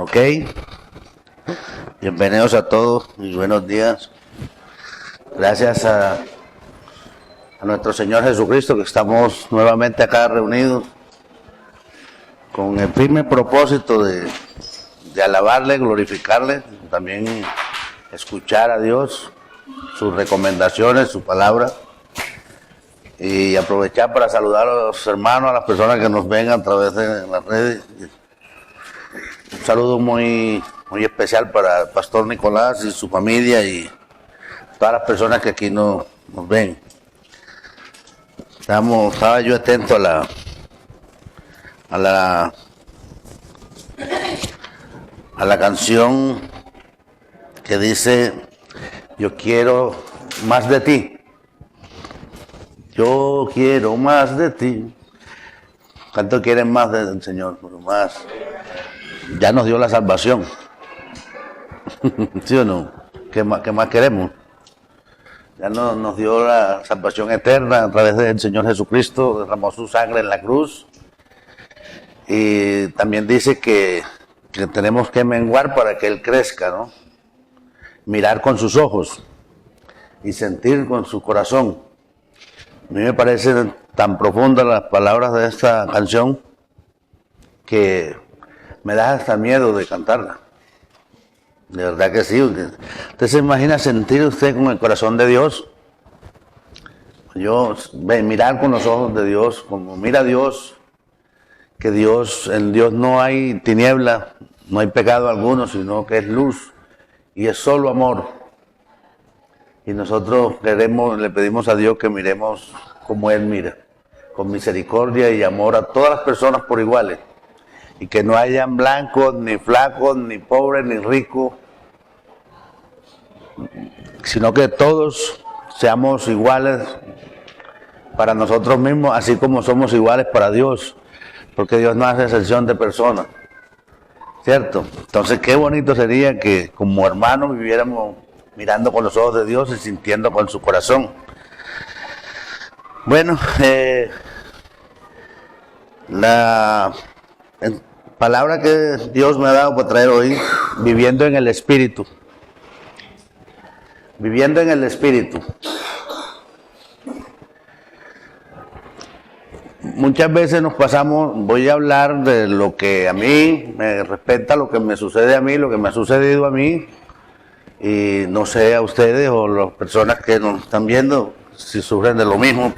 Ok, bienvenidos a todos y buenos días. Gracias a nuestro Señor Jesucristo que estamos nuevamente acá reunidos con el firme propósito de alabarle, glorificarle, también escuchar a Dios, sus recomendaciones, su palabra, y aprovechar para saludar a los hermanos, a las personas que nos ven a través de las redes. Un saludo muy especial para el pastor Nicolás y su familia y todas las personas que aquí nos ven. Estaba yo atento a la canción que dice: yo quiero más de ti. Yo quiero más de ti. ¿Cuánto quieren más del Señor? Pero más. Ya nos dio la salvación. ¿Sí o no? ¿Qué más queremos? Ya nos dio la salvación eterna a través del Señor Jesucristo, derramó su sangre en la cruz. Y también dice que tenemos que menguar para que Él crezca, ¿no? Mirar con sus ojos y sentir con su corazón. A mí me parecen tan profundas las palabras de esta canción que me da hasta miedo de cantarla. De verdad que sí. ¿Usted se imagina sentir usted con el corazón de Dios? Mirar con los ojos de Dios, como mira Dios, que en Dios no hay tiniebla, no hay pecado alguno, sino que es luz y es solo amor. Y nosotros le pedimos a Dios que miremos como Él mira, con misericordia y amor a todas las personas por iguales. Y que no hayan blancos, ni flacos, ni pobres, ni ricos, sino que todos seamos iguales para nosotros mismos, así como somos iguales para Dios, porque Dios no hace excepción de personas, ¿cierto? Entonces, qué bonito sería que como hermanos viviéramos mirando con los ojos de Dios y sintiendo con su corazón. Bueno, la palabra que Dios me ha dado para traer hoy, viviendo en el Espíritu. Viviendo en el Espíritu. Muchas veces nos pasamos, voy a hablar de lo que a mí me respecta, lo que me sucede a mí, lo que me ha sucedido a mí, y no sé a ustedes o las personas que nos están viendo si sufren de lo mismo.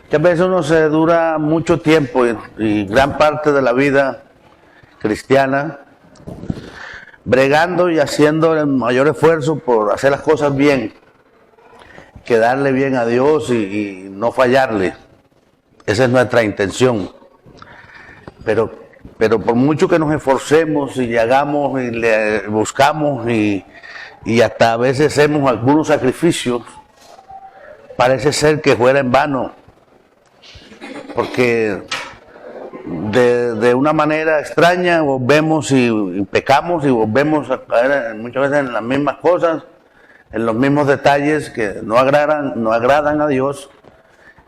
Muchas veces uno se dura mucho tiempo y gran parte de la vida cristiana bregando y haciendo el mayor esfuerzo por hacer las cosas bien, que darle bien a Dios y no fallarle. Esa es nuestra intención. Pero por mucho que nos esforcemos y hagamos y le buscamos y hasta a veces hacemos algunos sacrificios, parece ser que fuera en vano, porque de una manera extraña volvemos y pecamos y volvemos a caer muchas veces en las mismas cosas, en los mismos detalles que no agradan a Dios.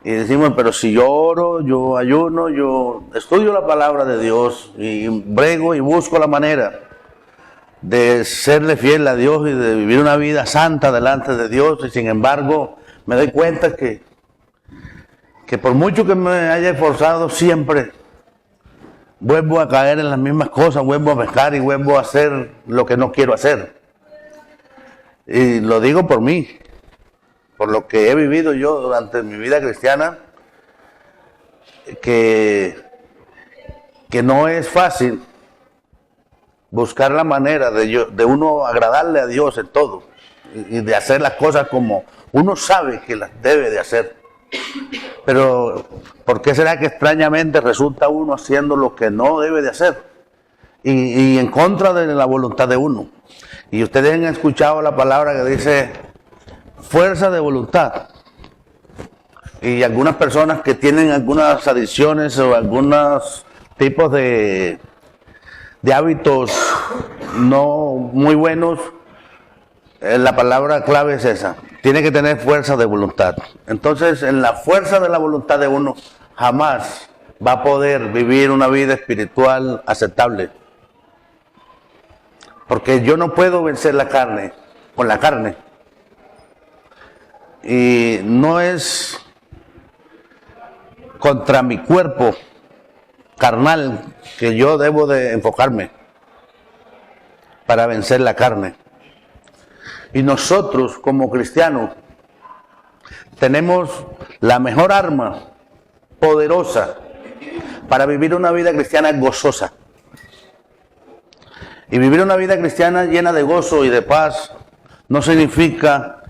Y decimos, pero si yo oro, yo ayuno, yo estudio la palabra de Dios y brego y busco la manera de serle fiel a Dios y de vivir una vida santa delante de Dios, y sin embargo me doy cuenta que por mucho que me haya esforzado, siempre vuelvo a caer en las mismas cosas, vuelvo a pecar y vuelvo a hacer lo que no quiero hacer. Y lo digo por mí, por lo que he vivido yo durante mi vida cristiana, que no es fácil buscar la manera de uno agradarle a Dios en todo y de hacer las cosas como uno sabe que las debe de hacer. Pero ¿por qué será que extrañamente resulta uno haciendo lo que no debe de hacer y en contra de la voluntad de uno? Y ustedes han escuchado la palabra que dice fuerza de voluntad. Y algunas personas que tienen algunas adicciones o algunos tipos de hábitos no muy buenos, la palabra clave es esa. Tiene que tener fuerza de voluntad. Entonces, en la fuerza de la voluntad de uno, jamás va a poder vivir una vida espiritual aceptable. Porque yo no puedo vencer la carne con la carne. Y no es contra mi cuerpo carnal que yo debo de enfocarme para vencer la carne. Y nosotros como cristianos tenemos la mejor arma poderosa para vivir una vida cristiana gozosa. Y vivir una vida cristiana llena de gozo y de paz no significa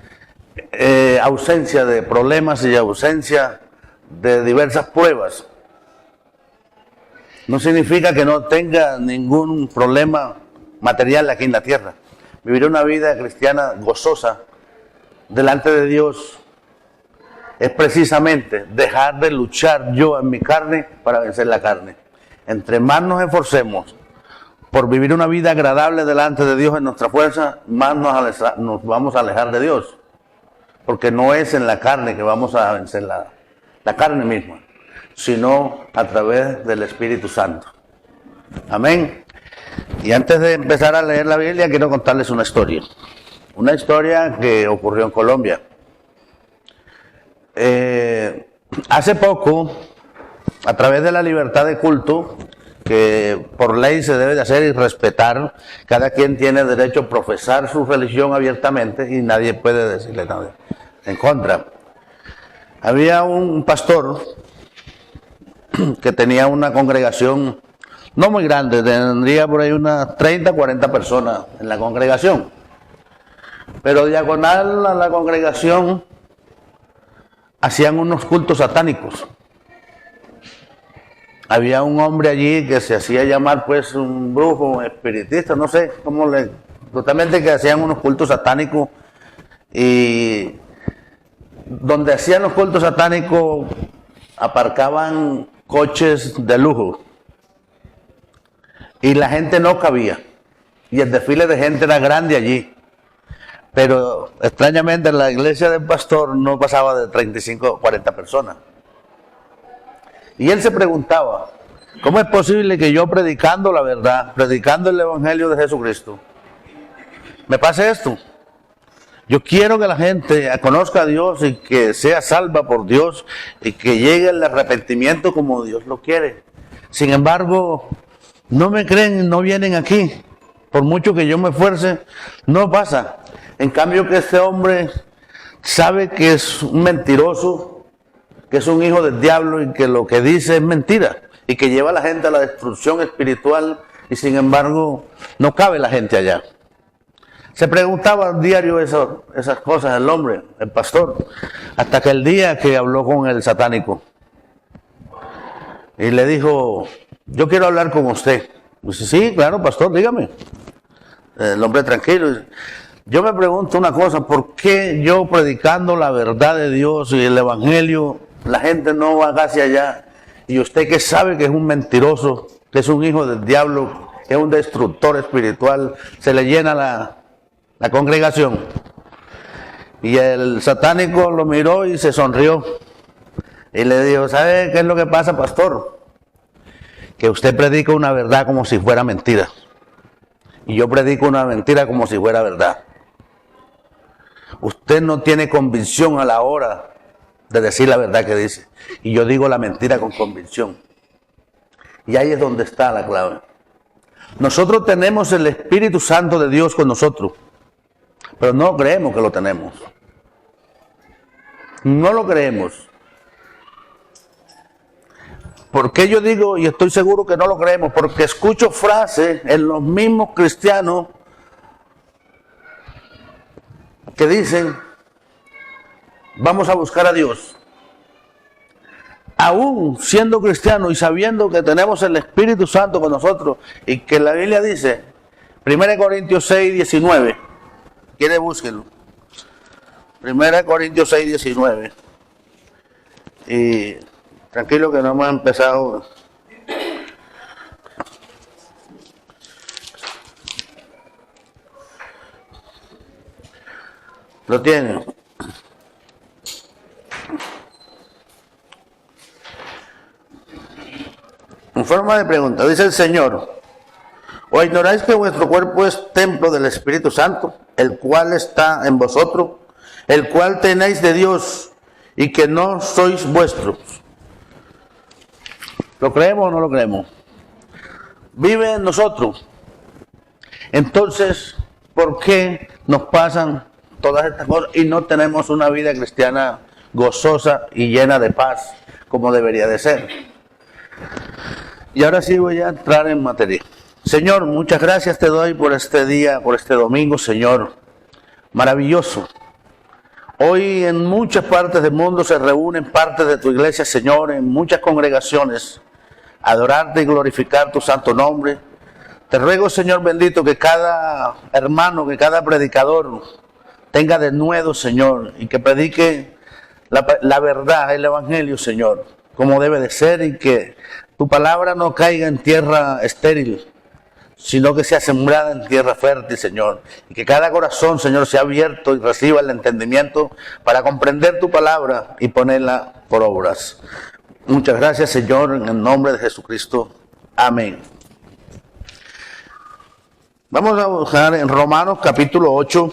ausencia de problemas y ausencia de diversas pruebas. No significa que no tenga ningún problema material aquí en la tierra. Vivir una vida cristiana gozosa delante de Dios es precisamente dejar de luchar yo en mi carne para vencer la carne. Entre más nos esforcemos por vivir una vida agradable delante de Dios en nuestra fuerza, más nos vamos a alejar de Dios. Porque no es en la carne que vamos a vencer la carne misma, sino a través del Espíritu Santo. Amén. Y antes de empezar a leer la Biblia, quiero contarles una historia. Una historia que ocurrió en Colombia. Hace poco, a través de la libertad de culto, que por ley se debe de hacer y respetar, cada quien tiene derecho a profesar su religión abiertamente y nadie puede decirle nada en contra. Había un pastor que tenía una congregación no muy grande, tendría por ahí unas 30, 40 personas en la congregación, pero diagonal a la congregación hacían unos cultos satánicos. Había un hombre allí que se hacía llamar pues un brujo, un espiritista, no sé cómo totalmente, que hacían unos cultos satánicos, y donde hacían los cultos satánicos aparcaban coches de lujo y la gente no cabía, y el desfile de gente era grande allí, pero extrañamente en la iglesia del pastor no pasaba de 35 o 40 personas. Y él se preguntaba, ¿cómo es posible que yo predicando la verdad, predicando el Evangelio de Jesucristo, me pase esto? Yo quiero que la gente conozca a Dios y que sea salva por Dios y que llegue el arrepentimiento como Dios lo quiere. Sin embargo, no me creen, no vienen aquí. Por mucho que yo me esfuerce, no pasa. En cambio que este hombre sabe que es un mentiroso, que es un hijo del diablo y que lo que dice es mentira y que lleva a la gente a la destrucción espiritual, y sin embargo no cabe la gente allá. Se preguntaba diario esas cosas el hombre, el pastor, hasta que el día que habló con el satánico y le dijo, yo quiero hablar con usted. Dice, sí, claro, pastor, dígame. El hombre tranquilo. Yo me pregunto una cosa, ¿por qué yo predicando la verdad de Dios y el Evangelio, la gente no va casi allá? Y usted que sabe que es un mentiroso, que es un hijo del diablo, que es un destructor espiritual, se le llena la congregación. Y el satánico lo miró y se sonrió. Y le dijo, ¿sabe qué es lo que pasa, pastor? Que usted predica una verdad como si fuera mentira. Y yo predico una mentira como si fuera verdad. Usted no tiene convicción a la hora de decir la verdad que dice. Y yo digo la mentira con convicción. Y ahí es donde está la clave. Nosotros tenemos el Espíritu Santo de Dios con nosotros, pero no creemos que lo tenemos. No lo creemos. ¿Por qué yo digo y estoy seguro que no lo creemos? Porque escucho frases en los mismos cristianos que dicen, vamos a buscar a Dios. Aún siendo cristiano y sabiendo que tenemos el Espíritu Santo con nosotros y que la Biblia dice, 1 Corintios 6, 19, quiere búsquenlo. 1 Corintios 6, 19. Y tranquilo que no hemos empezado. Lo tienen. En forma de pregunta, dice el Señor, ¿O ignoráis que vuestro cuerpo es templo del Espíritu Santo, el cual está en vosotros, el cual tenéis de Dios, y que no sois vuestros? ¿Lo creemos o no lo creemos? Vive en nosotros. Entonces, ¿por qué nos pasan todas estas cosas y no tenemos una vida cristiana gozosa y llena de paz como debería de ser? Y ahora sí voy a entrar en materia. Señor, muchas gracias te doy por este día, por este domingo, Señor. Maravilloso. Hoy en muchas partes del mundo se reúnen partes de tu iglesia, Señor, en muchas congregaciones, a adorarte y glorificar tu santo nombre. Te ruego, Señor bendito, que cada hermano, que cada predicador tenga denuedo, Señor, y que predique la verdad, el evangelio, Señor, como debe de ser, y que tu palabra no caiga en tierra estéril, sino que sea sembrada en tierra fértil, Señor. Y que cada corazón, Señor, sea abierto y reciba el entendimiento para comprender tu palabra y ponerla por obras. Muchas gracias, Señor, en el nombre de Jesucristo. Amén. Vamos a buscar en Romanos capítulo 8.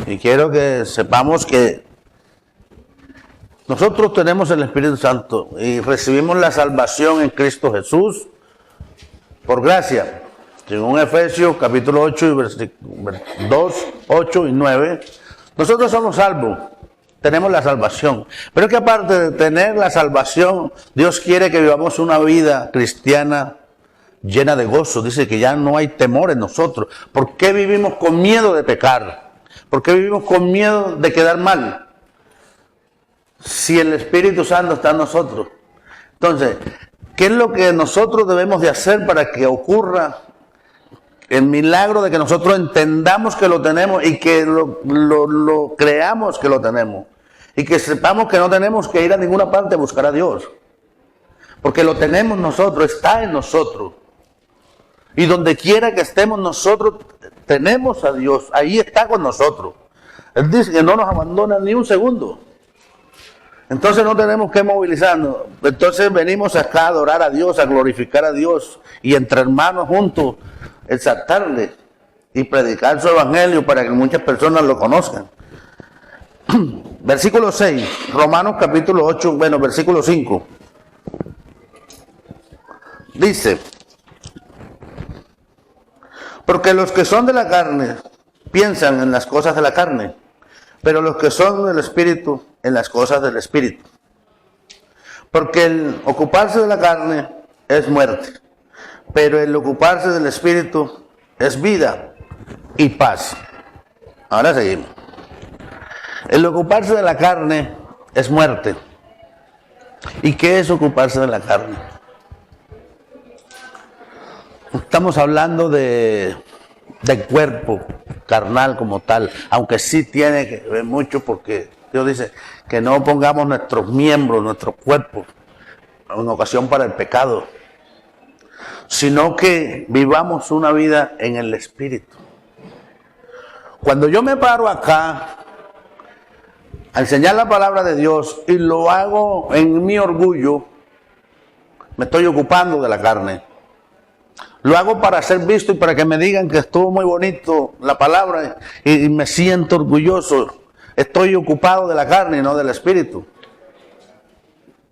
Y quiero que sepamos que nosotros tenemos el Espíritu Santo y recibimos la salvación en Cristo Jesús por gracia. Según Efesios capítulo 8 y versículos 2, 8 y 9, nosotros somos salvos, tenemos la salvación. Pero es que aparte de tener la salvación, Dios quiere que vivamos una vida cristiana llena de gozo. Dice que ya no hay temor en nosotros. ¿Por qué vivimos con miedo de pecar? ¿Por qué vivimos con miedo de quedar mal? Si el Espíritu Santo está en nosotros. Entonces, ¿qué es lo que nosotros debemos de hacer para que ocurra el milagro de que nosotros entendamos que lo tenemos y que lo creamos que lo tenemos? Y que sepamos que no tenemos que ir a ninguna parte a buscar a Dios. Porque lo tenemos nosotros, está en nosotros. Y donde quiera que estemos nosotros, tenemos a Dios, ahí está con nosotros. Él dice que no nos abandona ni un segundo. Entonces no tenemos que movilizarnos. Entonces venimos acá a adorar a Dios, a glorificar a Dios y entre hermanos juntos exaltarle y predicar su evangelio para que muchas personas lo conozcan. Versículo 6, Romanos capítulo 8, versículo 5. Dice: porque los que son de la carne piensan en las cosas de la carne, pero los que son del Espíritu, en las cosas del Espíritu. Porque el ocuparse de la carne es muerte, pero el ocuparse del Espíritu es vida y paz. Ahora seguimos. El ocuparse de la carne es muerte. ¿Y qué es ocuparse de la carne? Estamos hablando del cuerpo carnal como tal, aunque sí tiene que ver mucho porque Dios dice que no pongamos nuestros miembros, nuestros cuerpos en ocasión para el pecado, sino que vivamos una vida en el Espíritu. Cuando yo me paro acá a enseñar la palabra de Dios y lo hago en mi orgullo, me estoy ocupando de la carne. Lo hago para ser visto y para que me digan que estuvo muy bonito la palabra y me siento orgulloso. Estoy ocupado de la carne y no del Espíritu.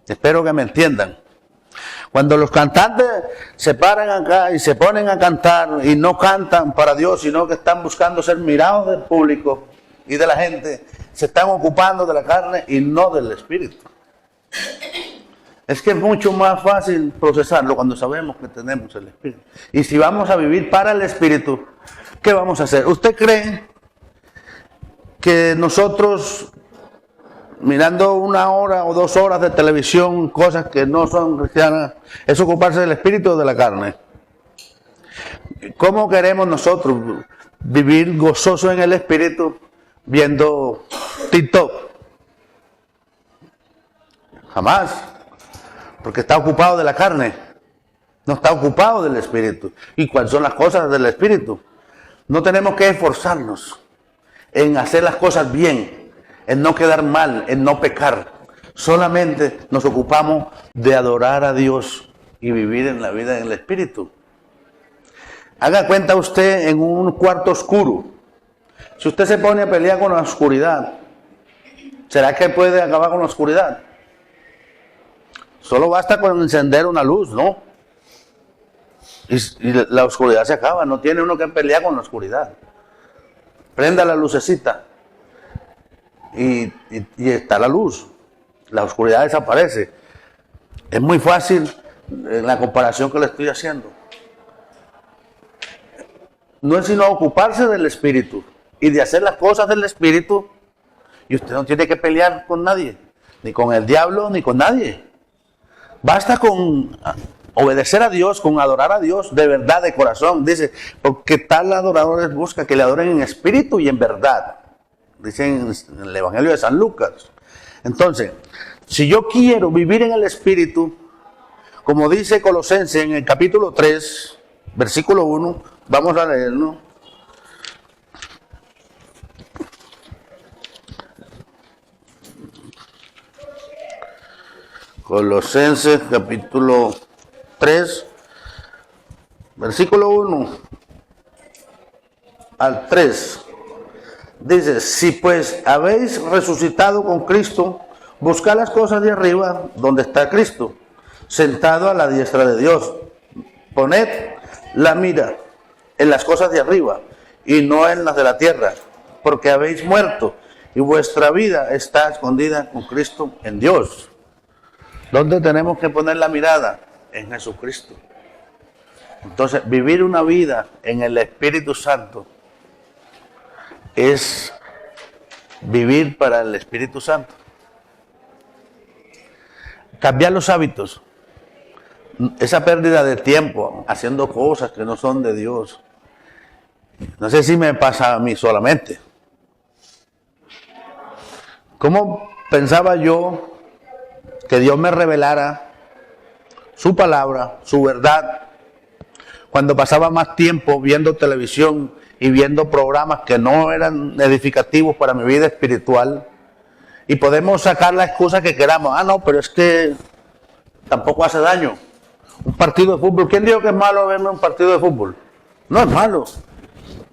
Espero que me entiendan. Cuando los cantantes se paran acá y se ponen a cantar y no cantan para Dios, sino que están buscando ser mirados del público y de la gente, se están ocupando de la carne y no del Espíritu. Es que es mucho más fácil procesarlo cuando sabemos que tenemos el Espíritu. Y si vamos a vivir para el Espíritu, ¿qué vamos a hacer? ¿Usted cree que nosotros, mirando 1 hora o 2 horas de televisión, cosas que no son cristianas, es ocuparse del Espíritu o de la carne? ¿Cómo queremos nosotros vivir gozoso en el Espíritu viendo TikTok? Jamás. Porque está ocupado de la carne, no está ocupado del Espíritu. ¿Y cuáles son las cosas del Espíritu? No tenemos que esforzarnos en hacer las cosas bien, en no quedar mal, en no pecar, Solamente nos ocupamos de adorar a Dios y vivir en la vida en el Espíritu. Haga cuenta usted en un cuarto oscuro. Si usted se pone a pelear con la oscuridad, ¿será que puede acabar con la oscuridad? Solo basta con encender una luz, ¿no? Y la oscuridad se acaba. No tiene uno que pelear con la oscuridad. Prenda la lucecita y está la luz. La oscuridad desaparece. Es muy fácil la comparación que le estoy haciendo. No es sino ocuparse del Espíritu y de hacer las cosas del Espíritu, y usted no tiene que pelear con nadie, ni con el diablo, ni con nadie. Basta con obedecer a Dios, con adorar a Dios de verdad, de corazón. Dice, porque tal adoradores busca que le adoren en espíritu y en verdad. Dice en el Evangelio de San Lucas. Entonces, si yo quiero vivir en el Espíritu, como dice Colosenses en el capítulo 3, versículo 1, vamos a leerlo. Colosenses capítulo 3, versículo 1 al 3. Dice, si pues habéis resucitado con Cristo, buscad las cosas de arriba, donde está Cristo, sentado a la diestra de Dios. Poned la mira en las cosas de arriba y no en las de la tierra, porque habéis muerto y vuestra vida está escondida con Cristo en Dios. ¿Dónde tenemos que poner la mirada? En Jesucristo. Entonces, vivir una vida en el Espíritu Santo es vivir para el Espíritu Santo. Cambiar los hábitos. Esa pérdida de tiempo haciendo cosas que no son de Dios. No sé si me pasa a mí solamente. ¿Cómo pensaba yo que Dios me revelara su palabra, su verdad, cuando pasaba más tiempo viendo televisión y viendo programas que no eran edificativos para mi vida espiritual? Y podemos sacar la excusa que queramos. Ah, no, pero es que tampoco hace daño. Un partido de fútbol. ¿Quién dijo que es malo verme un partido de fútbol? No es malo.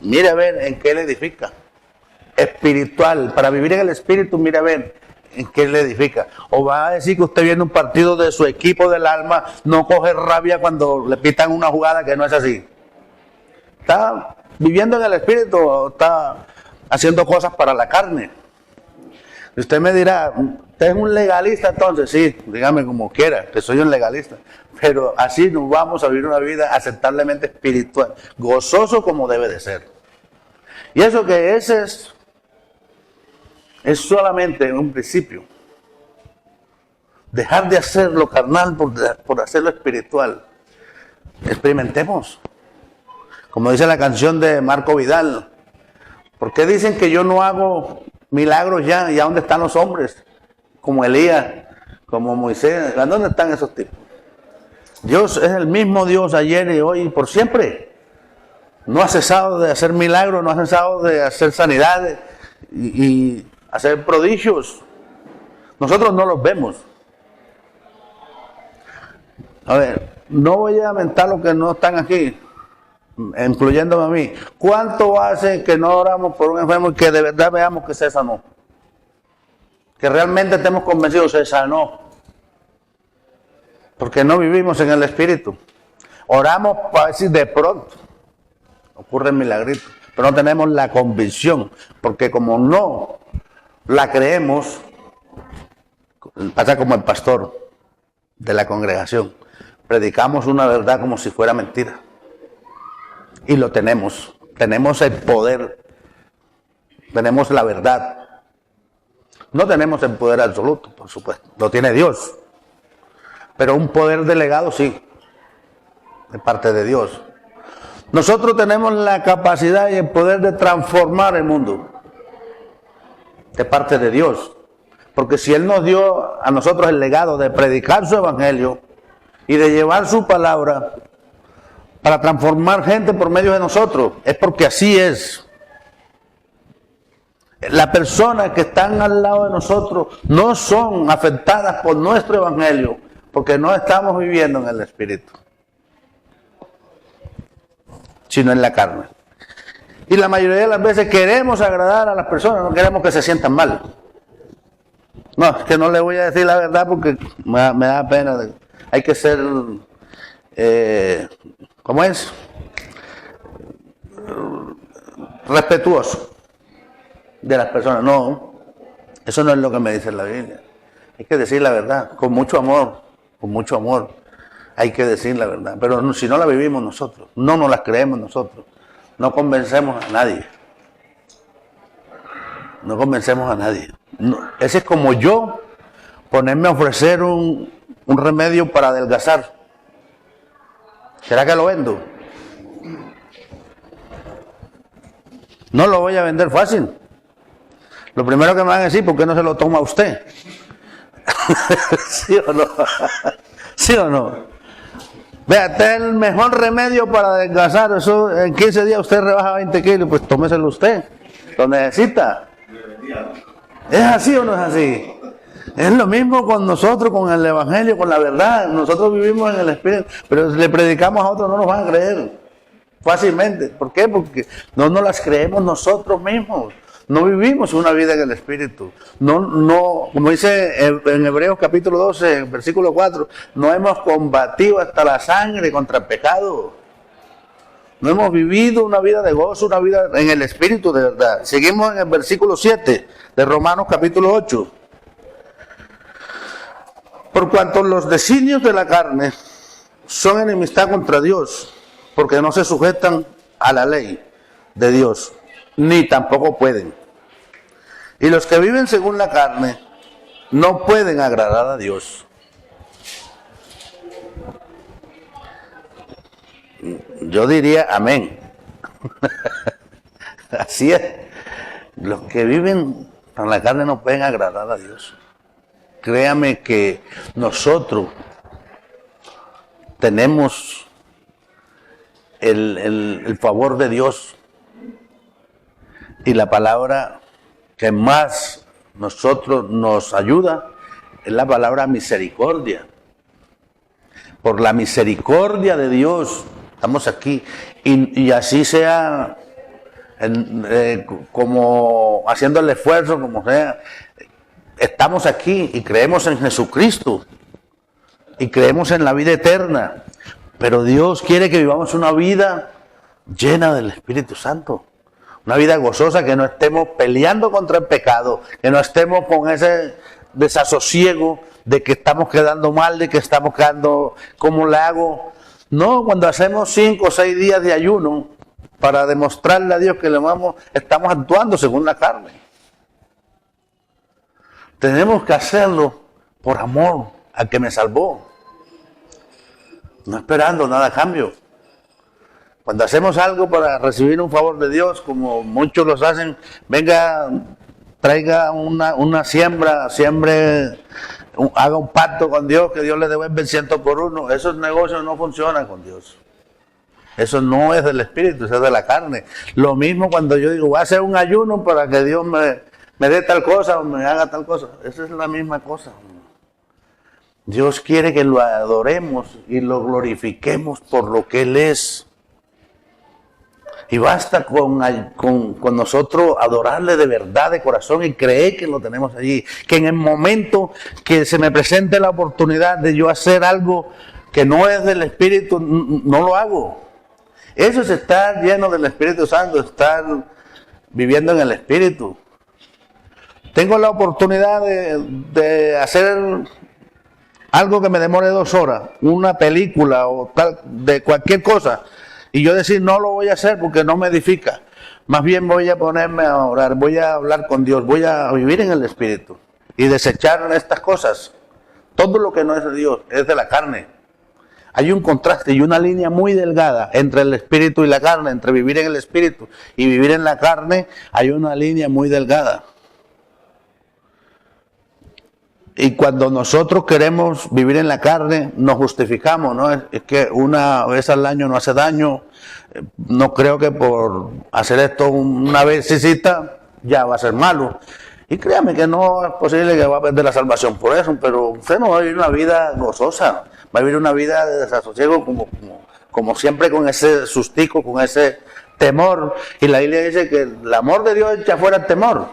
Mire a ver en qué le edifica. Espiritual. Para vivir en el Espíritu, mire a ver en qué le edifica. O va a decir que usted viendo un partido de su equipo del alma, no coge rabia cuando le pitan una jugada que no es así. Está viviendo en el Espíritu o está haciendo cosas para la carne. Y usted me dirá, ¿usted es un legalista entonces? Sí, dígame como quiera, que soy un legalista. Pero así nos vamos a vivir una vida aceptablemente espiritual, gozoso como debe de ser. Y eso que ese es solamente un principio. Dejar de hacer lo carnal por hacerlo espiritual. Experimentemos. Como dice la canción de Marco Vidal. ¿Por qué dicen que yo no hago milagros ya? ¿Y a dónde están los hombres? Como Elías, como Moisés. ¿A dónde están esos tipos? Dios es el mismo Dios ayer y hoy y por siempre. No ha cesado de hacer milagros, no ha cesado de hacer sanidades y hacer prodigios. Nosotros no los vemos. A ver, no voy a mentar los que no están aquí, incluyéndome a mí. ¿Cuánto hace que no oramos por un enfermo y que de verdad veamos que se sanó? Que realmente estemos convencidos que se sanó. Porque no vivimos en el Espíritu. Oramos para decir de pronto ocurre el milagrito, pero no tenemos la convicción, porque como no la creemos, pasa como el pastor de la congregación. Predicamos una verdad como si fuera mentira. Y lo tenemos. Tenemos el poder. Tenemos la verdad. No tenemos el poder absoluto, por supuesto. Lo tiene Dios. Pero un poder delegado sí. De parte de Dios. Nosotros tenemos la capacidad y el poder de transformar el mundo. De parte de Dios. Porque si Él nos dio a nosotros el legado de predicar su evangelio y de llevar su palabra para transformar gente por medio de nosotros, es porque así es. las personas que están al lado de nosotros no son afectadas por nuestro evangelio, porque no estamos viviendo en el Espíritu, sino en la carne. Y la mayoría de las veces queremos agradar a las personas, no queremos que se sientan mal. No, es que no le voy a decir la verdad porque me da pena. Hay que ser, ¿cómo es? Respetuoso de las personas. No, eso no es lo que me dice la Biblia. Hay que decir la verdad, con mucho amor, hay que decir la verdad. Pero si no la vivimos nosotros, no nos la creemos nosotros, no convencemos a nadie. No convencemos a nadie. No, ese es como yo ponerme a ofrecer un remedio para adelgazar. ¿Será que lo vendo? No lo voy a vender fácil. Lo primero que me van a decir, ¿por qué no se lo toma usted? ¿Sí o no? ¿Sí o no? Vea, este es el mejor remedio para adelgazar. Eso, en 15 días usted rebaja 20 kilos, pues tómeselo usted. Lo necesita. ¿Es así o no es así? Es lo mismo con nosotros, con el evangelio, con la verdad. Nosotros vivimos en el Espíritu, pero si le predicamos a otros no nos van a creer fácilmente. ¿Por qué? Porque no nos las creemos nosotros mismos. No vivimos una vida en el Espíritu. No, como dice en Hebreos capítulo 12, versículo 4, no hemos combatido hasta la sangre contra el pecado. No hemos vivido una vida de gozo, una vida en el Espíritu de verdad. Seguimos en el versículo 7 de Romanos capítulo 8. Por cuanto los designios de la carne son enemistad contra Dios, porque no se sujetan a la ley de Dios, ni tampoco pueden. Y los que viven según la carne no pueden agradar a Dios. Yo diría amén. Así es. Los que viven en la carne no pueden agradar a Dios. Créame que nosotros tenemos el favor de Dios. Y la palabra que más nosotros nos ayuda es la palabra misericordia. Por la misericordia de Dios estamos aquí. Y así sea, como haciendo el esfuerzo, como sea, estamos aquí y creemos en Jesucristo. Y creemos en la vida eterna. Pero Dios quiere que vivamos una vida llena del Espíritu Santo. Una vida gozosa, que no estemos peleando contra el pecado, que no estemos con ese desasosiego de que estamos quedando mal, de que estamos quedando, ¿cómo le hago? No, cuando hacemos 5 o 6 días de ayuno para demostrarle a Dios que le amamos, estamos actuando según la carne. Tenemos que hacerlo por amor al que me salvó, no esperando nada a cambio. Cuando hacemos algo para recibir un favor de Dios, como muchos los hacen, venga, traiga una siembra, siembre, haga un pacto con Dios, que Dios le devuelve el 100 por 1. Esos negocios no funcionan con Dios. Eso no es del Espíritu, eso es de la carne. Lo mismo cuando yo digo, voy a hacer un ayuno para que Dios me dé tal cosa o me haga tal cosa. Eso es la misma cosa. Dios quiere que lo adoremos y lo glorifiquemos por lo que Él es. Y basta con nosotros adorarle de verdad, de corazón, y creer que lo tenemos allí. Que en el momento que se me presente la oportunidad de yo hacer algo que no es del Espíritu, no lo hago. Eso es estar lleno del Espíritu Santo, estar viviendo en el Espíritu. Tengo la oportunidad de hacer algo que me demore 2 horas, una película o tal, de cualquier cosa. Y yo decir, no lo voy a hacer porque no me edifica. Más bien voy a ponerme a orar, voy a hablar con Dios, voy a vivir en el Espíritu. Y desechar estas cosas. Todo lo que no es de Dios, es de la carne. Hay un contraste y una línea muy delgada entre el Espíritu y la carne, entre vivir en el Espíritu y vivir en la carne, hay una línea muy delgada. Y cuando nosotros queremos vivir en la carne, nos justificamos, ¿no? Es que una vez al año no hace daño. No creo que por hacer esto una vez ya va a ser malo. Y créame que no es posible que va a perder la salvación por eso, pero usted no va a vivir una vida gozosa, va a vivir una vida de desasosiego como siempre, con ese sustico, con ese temor. Y la Biblia dice que el amor de Dios echa fuera el temor.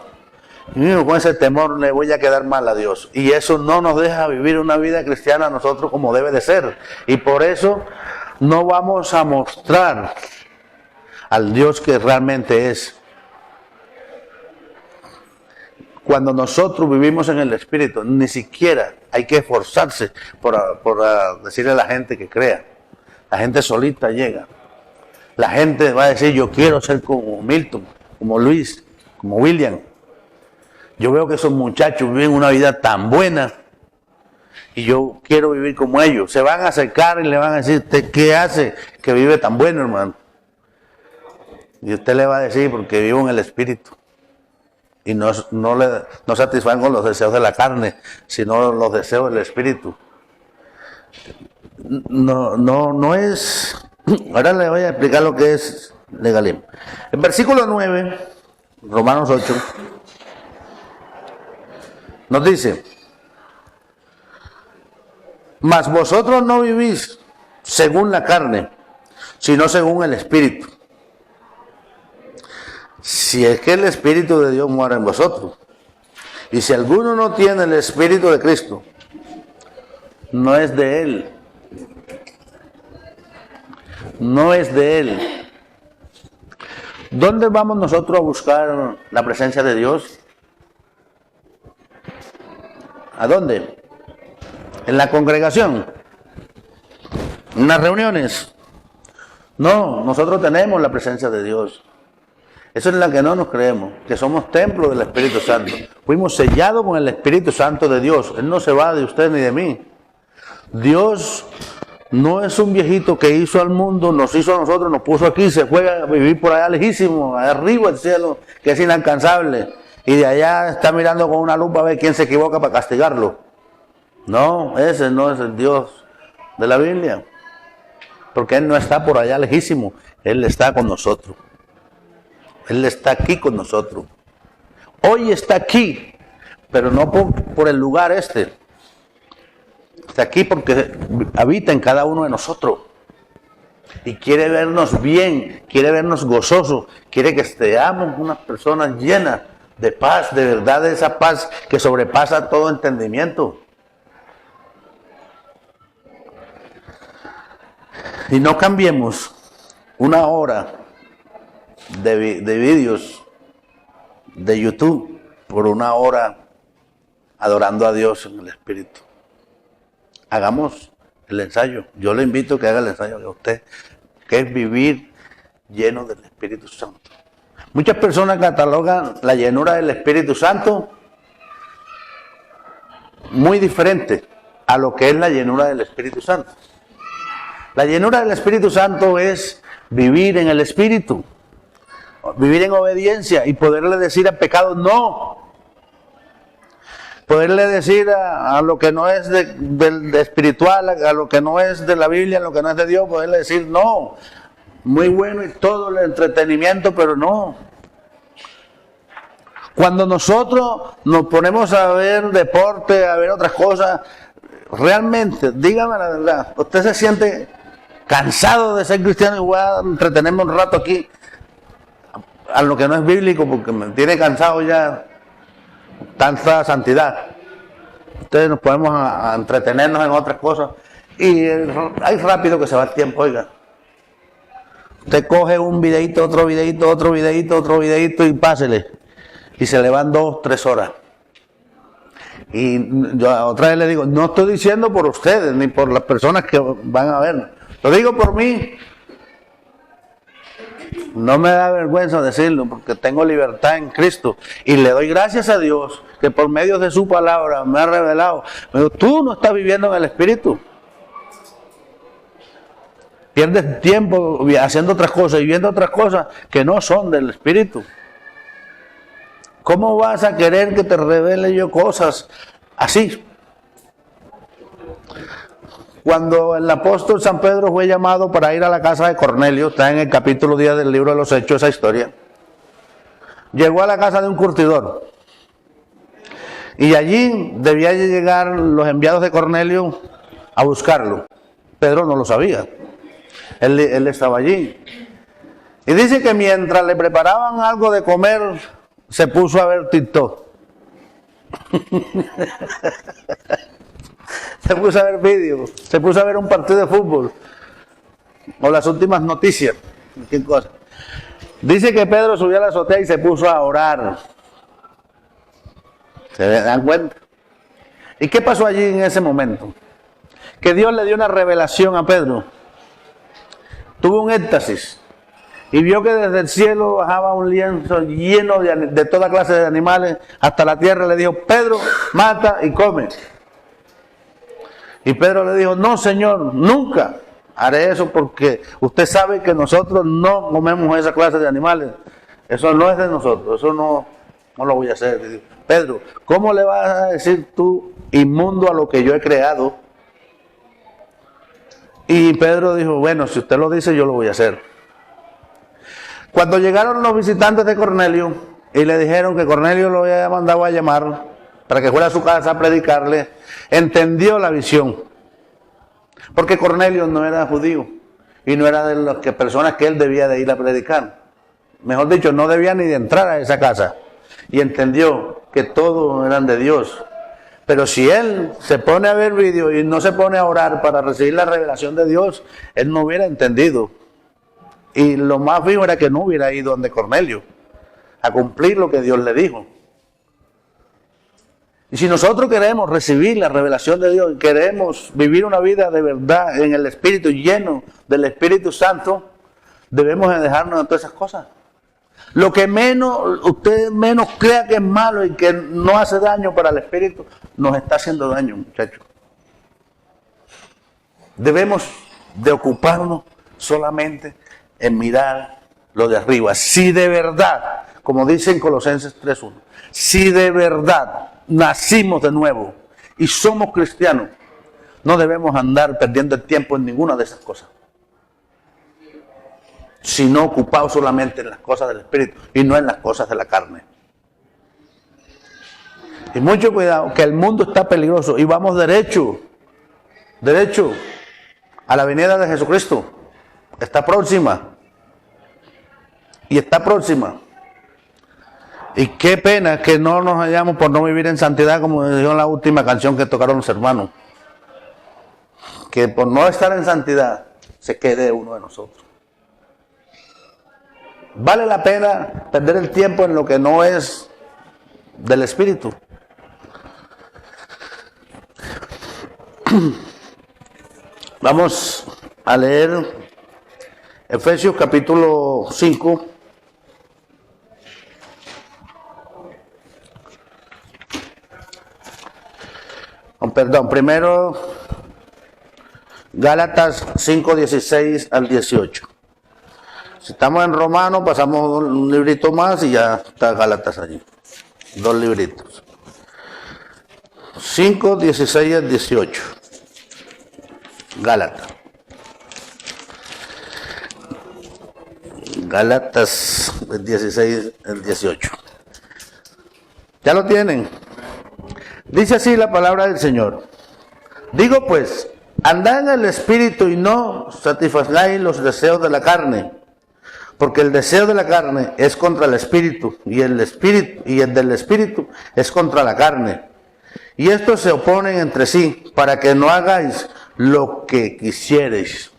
Y con ese temor le voy a quedar mal a Dios. Y eso no nos deja vivir una vida cristiana a nosotros como debe de ser. Y por eso no vamos a mostrar al Dios que realmente es. Cuando nosotros vivimos en el Espíritu, ni siquiera hay que esforzarse por decirle a la gente que crea. La gente solita llega. La gente va a decir, yo quiero ser como Milton, como Luis, como William. Yo veo que esos muchachos viven una vida tan buena y yo quiero vivir como ellos. Se van a acercar y le van a decir, ¿qué hace que vive tan bueno, hermano? Y usted le va a decir, porque vivo en el Espíritu. Y no satisfago los deseos de la carne, sino los deseos del Espíritu. No es... Ahora le voy a explicar lo que es legalismo. En versículo 9, Romanos 8, nos dice, mas vosotros no vivís según la carne, sino según el Espíritu. Si es que el Espíritu de Dios mora en vosotros. Y si alguno no tiene el Espíritu de Cristo, no es de Él. No es de Él. ¿Dónde vamos nosotros a buscar la presencia de Dios? ¿A dónde? ¿En la congregación? ¿En las reuniones? No, nosotros tenemos la presencia de Dios. Eso es la que no nos creemos, que somos templo del Espíritu Santo. Fuimos sellados con el Espíritu Santo de Dios. Él no se va de usted ni de mí. Dios no es un viejito que hizo al mundo, nos hizo a nosotros, nos puso aquí, se fue a vivir por allá lejísimo, allá arriba del cielo, que es inalcanzable. Y de allá está mirando con una lupa a ver quién se equivoca para castigarlo. No, ese no es el Dios de la Biblia. Porque Él no está por allá lejísimo, Él está con nosotros. Él está aquí con nosotros. Hoy está aquí, pero no por el lugar este. Está aquí porque habita en cada uno de nosotros. Y quiere vernos bien, quiere vernos gozosos, quiere que seamos unas personas llenas de paz, de verdad, de esa paz que sobrepasa todo entendimiento. Y no cambiemos una hora de vídeos de YouTube por una hora adorando a Dios en el Espíritu. Hagamos el ensayo. Yo le invito a que haga el ensayo de usted, que es vivir lleno del Espíritu Santo. Muchas personas catalogan la llenura del Espíritu Santo muy diferente a lo que es la llenura del Espíritu Santo. La llenura del Espíritu Santo es vivir en el Espíritu, vivir en obediencia y poderle decir al pecado no. Poderle decir a lo que no es de espiritual, a lo que no es de la Biblia, a lo que no es de Dios, poderle decir no. Muy bueno y todo el entretenimiento, pero no. Cuando nosotros nos ponemos a ver deporte, a ver otras cosas, realmente, dígame la verdad, ¿usted se siente cansado de ser cristiano y voy a entretenerme un rato aquí a lo que no es bíblico porque me tiene cansado ya tanta santidad? Entonces nos podemos a entretenernos en otras cosas y hay rápido que se va el tiempo, oiga. Usted coge un videíto, otro videíto, otro videíto, otro videíto y pásele. Y se le van 2, 3 horas. Y yo otra vez le digo, no estoy diciendo por ustedes ni por las personas que van a ver. Lo digo por mí. No me da vergüenza decirlo porque tengo libertad en Cristo y le doy gracias a Dios que por medio de su palabra me ha revelado. Me dijo, tú no estás viviendo en el Espíritu. Pierdes tiempo haciendo otras cosas y viendo otras cosas que no son del Espíritu. ¿Cómo vas a querer que te revele yo cosas así? Cuando el apóstol San Pedro fue llamado para ir a la casa de Cornelio, está en el capítulo 10 del libro de los Hechos esa historia. llegó a la casa de un curtidor. Y allí debían llegar los enviados de Cornelio a buscarlo. Pedro no lo sabía. Él estaba allí. Y dice que mientras le preparaban algo de comer, se puso a ver TikTok. Se puso a ver vídeos, se puso a ver un partido de fútbol o las últimas noticias. ¿Qué cosa? Dice que Pedro subió a la azotea y se puso a orar. ¿Se dan cuenta? ¿Y qué pasó allí en ese momento? Que Dios le dio una revelación a Pedro. Tuvo un éxtasis y vio que desde el cielo bajaba un lienzo lleno de toda clase de animales hasta la tierra. Le dijo: Pedro, mata y come. Y Pedro le dijo: no, Señor, nunca haré eso, porque usted sabe que nosotros no comemos esa clase de animales. Eso no es de nosotros, eso no lo voy a hacer. Dijo: Pedro, ¿cómo le vas a decir tú inmundo a lo que yo he creado? Y Pedro dijo: bueno, si usted lo dice, yo lo voy a hacer. Cuando llegaron los visitantes de Cornelio y le dijeron que Cornelio lo había mandado a llamar para que fuera a su casa a predicarle, entendió la visión. Porque Cornelio no era judío y no era de las personas que él debía de ir a predicar. Mejor dicho, no debía ni de entrar a esa casa. Y entendió que todos eran de Dios. Pero si él se pone a ver vídeos y no se pone a orar para recibir la revelación de Dios, él no hubiera entendido. Y lo más fijo era que no hubiera ido donde Cornelio a cumplir lo que Dios le dijo. Y si nosotros queremos recibir la revelación de Dios, queremos vivir una vida de verdad en el Espíritu, lleno del Espíritu Santo, debemos de dejarnos de todas esas cosas. Lo que usted menos crea que es malo y que no hace daño para el Espíritu, nos está haciendo daño, muchachos. Debemos de ocuparnos solamente en mirar lo de arriba. Si de verdad, como dice en Colosenses 3:1, si de verdad nacimos de nuevo y somos cristianos, no debemos andar perdiendo el tiempo en ninguna de esas cosas, sino ocupados solamente en las cosas del Espíritu y no en las cosas de la carne. Y mucho cuidado, que el mundo está peligroso y vamos derecho a la venida de Jesucristo. Está próxima. Y está próxima. Y qué pena que no nos hallamos por no vivir en santidad, como dijo en la última canción que tocaron los hermanos. Que por no estar en santidad se quede uno de nosotros. Vale la pena perder el tiempo en lo que no es del Espíritu. Vamos a leer Efesios capítulo 5. Primero Gálatas 5:16 al 18. Si estamos en Romanos, pasamos un librito más y ya está Gálatas allí. 2 libritos. 5:16 al 18. Gálatas 16 al 18. ¿Ya lo tienen? Dice así la palabra del Señor. Digo pues, andad en el Espíritu y no satisfagáis los deseos de la carne, porque el deseo de la carne es contra el Espíritu y el del Espíritu es contra la carne. Y estos se oponen entre sí para que no hagáis lo que quisierais.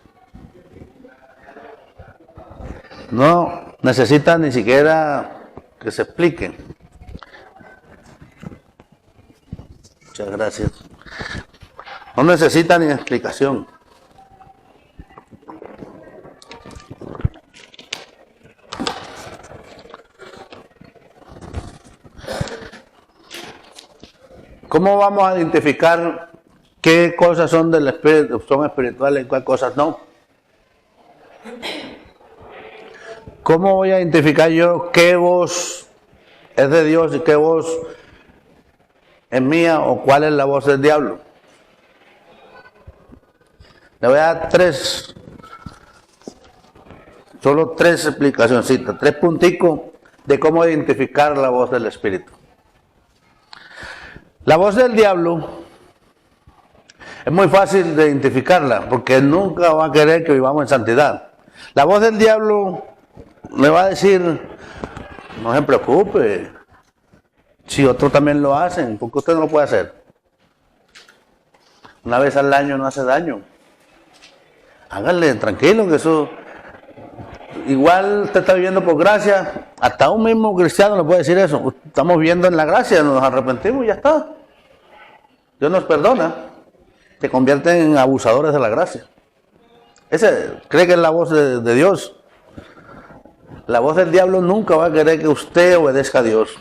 No necesitan ni siquiera que se expliquen. Muchas gracias. No necesita ni explicación. ¿Cómo vamos a identificar qué cosas son del Espíritu, son espirituales y cuáles cosas no? ¿Cómo voy a identificar yo qué voz es de Dios y qué voz es mía o cuál es la voz del diablo? Le voy a dar solo tres explicaciones, 3 punticos de cómo identificar la voz del Espíritu. La voz del diablo es muy fácil de identificarla, porque él nunca va a querer que vivamos en santidad. La voz del diablo le va a decir, no se preocupe, si otros también lo hacen, ¿por qué usted no lo puede hacer? Una vez al año no hace daño. Háganle, tranquilo, que eso... Igual usted está viviendo por gracia, hasta un mismo cristiano le puede decir eso. Estamos viviendo en la gracia, nos arrepentimos y ya está. Dios nos perdona. Se convierten en abusadores de la gracia. Ese cree que es la voz de Dios. La voz del diablo nunca va a querer que usted obedezca a Dios.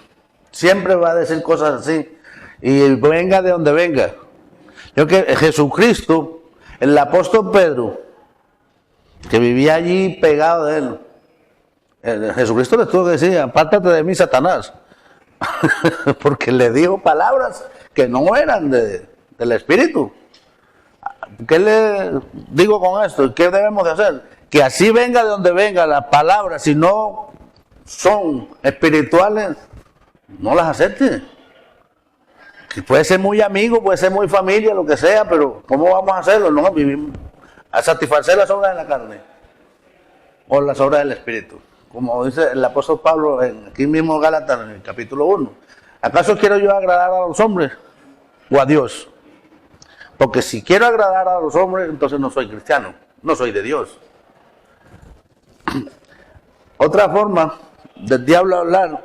Siempre va a decir cosas así. Y venga de donde venga. Yo que Jesucristo, el apóstol Pedro, que vivía allí pegado de él, Jesucristo le tuvo que decir, apártate de mí, Satanás. Porque le dijo palabras que no eran del Espíritu. ¿Qué le digo con esto? ¿Qué debemos de hacer? Que así venga de donde venga las palabras, si no son espirituales, no las acepte. Que puede ser muy amigo, puede ser muy familia, lo que sea, pero ¿cómo vamos a hacerlo? No vivimos a satisfacer las obras de la carne o las obras del Espíritu. Como dice el apóstol Pablo aquí mismo en Gálatas, en el capítulo 1. ¿Acaso quiero yo agradar a los hombres o a Dios? Porque si quiero agradar a los hombres, entonces no soy cristiano, no soy de Dios. Otra forma del diablo hablar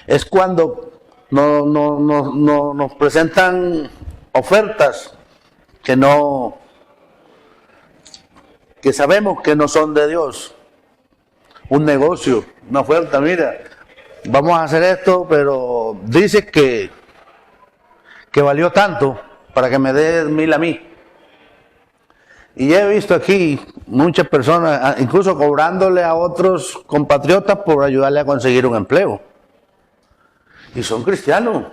es cuando nos presentan ofertas que sabemos que no son de Dios. Un negocio, una oferta, mira, vamos a hacer esto, pero dice que valió tanto para que me dé 1,000 a mí. Y he visto aquí muchas personas, incluso cobrándole a otros compatriotas por ayudarle a conseguir un empleo. Y son cristianos.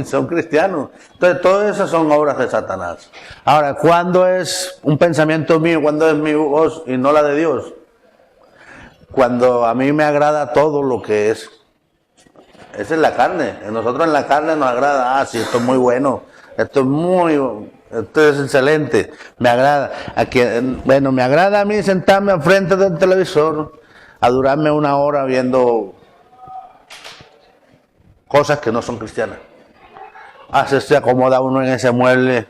Son cristianos. Entonces, todas esas son obras de Satanás. Ahora, ¿cuándo es un pensamiento mío? ¿Cuándo es mi voz y no la de Dios? Cuando a mí me agrada todo lo que es. Esa es la carne. A nosotros en la carne nos agrada, sí, esto es muy bueno, esto es excelente, me agrada. Bueno, me agrada a mí sentarme enfrente del televisor a durarme 1 hora viendo cosas que no son cristianas. Se acomoda uno en ese mueble.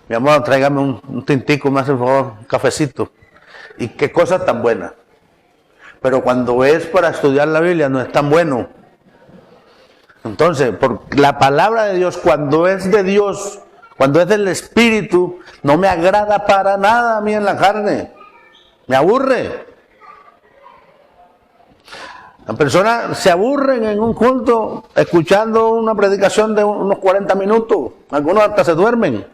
Mi amor, tráigame un tintico, me hace el favor, un cafecito. Y qué cosas tan buenas. Pero cuando es para estudiar la Biblia no es tan bueno. Entonces, por la palabra de Dios, cuando es de Dios, cuando es del Espíritu, no me agrada para nada a mí en la carne. Me aburre. Las personas se aburren en un culto escuchando una predicación de unos 40 minutos. Algunos hasta se duermen.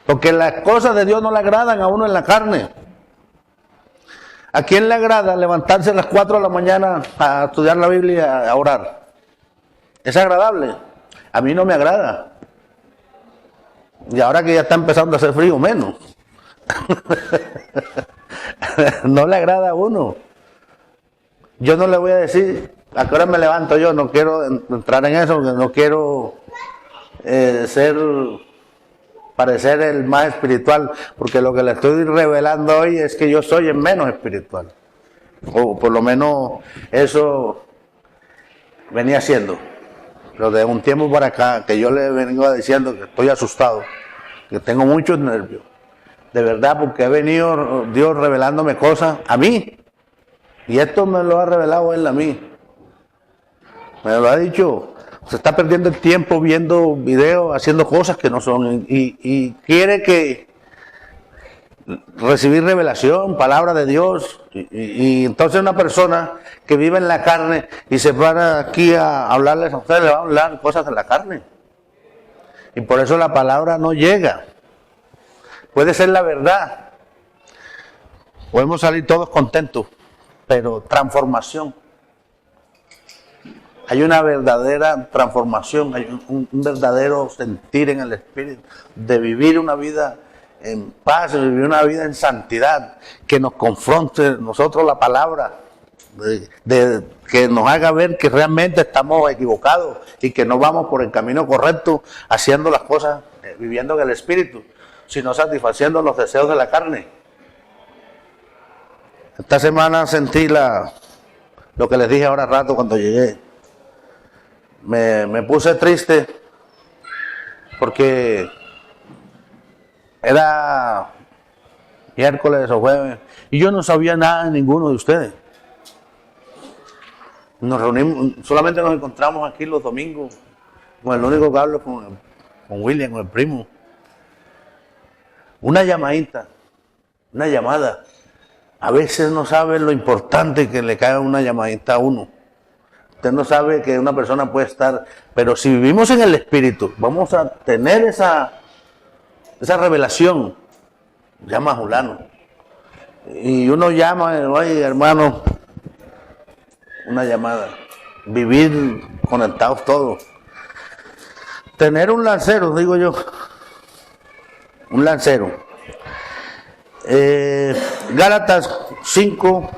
Porque las cosas de Dios no le agradan a uno en la carne. ¿A quién le agrada levantarse a las 4 de la mañana a estudiar la Biblia, a orar? ¿Es agradable? A mí no me agrada. Y ahora que ya está empezando a hacer frío, menos. No le agrada a uno. Yo no le voy a decir a qué hora me levanto yo, no quiero entrar en eso, porque no quiero parecer el más espiritual, porque lo que le estoy revelando hoy es que yo soy el menos espiritual. O por lo menos eso venía siendo. Pero de un tiempo para acá, que yo le vengo diciendo que estoy asustado, que tengo muchos nervios. De verdad, porque ha venido Dios revelándome cosas a mí. Y esto me lo ha revelado Él a mí. Me lo ha dicho. Se está perdiendo el tiempo viendo videos, haciendo cosas que no son. Y quiere que recibir revelación, palabra de Dios. Y entonces una persona que vive en la carne y se para aquí a hablarles a ustedes, le va a hablar cosas de la carne. Y por eso la palabra no llega. Puede ser la verdad. Podemos salir todos contentos, pero transformación. Hay una verdadera transformación, hay un verdadero sentir en el Espíritu, de vivir una vida en paz, de vivir una vida en santidad, que nos confronte nosotros la palabra, que nos haga ver que realmente estamos equivocados y que no vamos por el camino correcto, haciendo las cosas, viviendo en el Espíritu, sino satisfaciendo los deseos de la carne. Esta semana sentí lo que les dije ahora rato cuando llegué. Me puse triste porque era miércoles o jueves y yo no sabía nada de ninguno de ustedes. Nos reunimos, solamente nos encontramos aquí los domingos, con el único que hablo con William, con el primo. Una llamadita, una llamada. A veces no sabe lo importante que le cae una llamadita a uno. Usted no sabe que una persona puede estar, pero si vivimos en el Espíritu, vamos a tener esa revelación. Llama a Julano. Y uno llama, oye hermano, una llamada. Vivir conectados todos. Tener un lancero, digo yo. Un lancero. Gálatas 5,